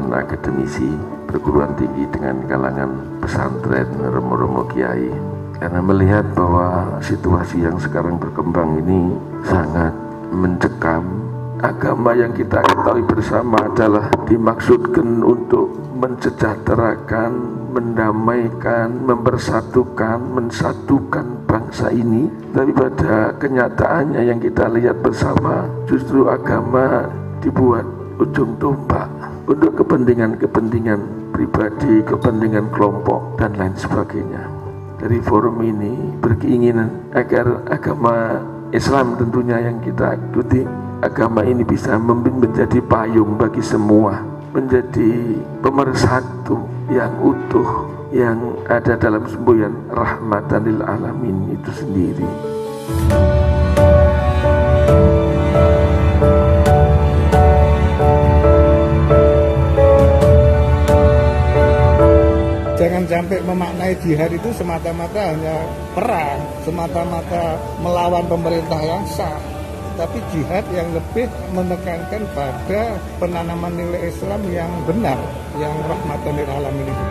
kalangan akademisi perguruan tinggi dengan kalangan pesantren, romo-romo kiai, karena melihat bahwa situasi yang sekarang berkembang ini sangat mencekam. Agama yang kita ketahui bersama adalah dimaksudkan untuk mensejahterakan, mendamaikan, mempersatukan, mensatukan bangsa ini. Tapi pada kenyataannya yang kita lihat bersama, justru agama dibuat ujung tombak untuk kepentingan-kepentingan pribadi, kepentingan kelompok, dan lain sebagainya. Dari forum ini berkeinginan agar agama Islam tentunya yang kita ikuti, agama ini bisa menjadi payung bagi semua, menjadi pemersatu yang utuh, yang ada dalam semboyan rahmatan lil alamin itu sendiri. Jangan sampai memaknai jihad itu semata-mata hanya perang, semata-mata melawan pemerintah yang sah. Tapi jihad yang lebih menekankan pada penanaman nilai Islam yang benar, yang rahmatan lil alamin itu.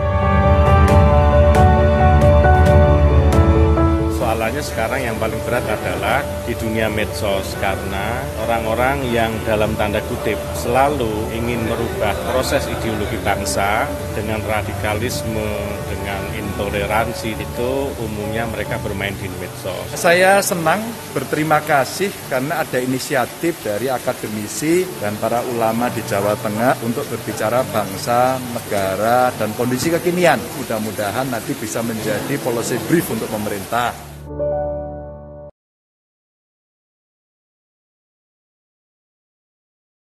Soalannya sekarang yang paling berat adalah di dunia medsos, karena orang-orang yang dalam tanda kutip selalu ingin merubah proses ideologi bangsa dengan radikalisme, dengan intoleransi, itu umumnya mereka bermain di medsos. Saya senang, berterima kasih karena ada inisiatif dari akademisi dan para ulama di Jawa Tengah untuk berbicara bangsa, negara, dan kondisi kekinian. Mudah-mudahan nanti bisa menjadi policy brief untuk pemerintah.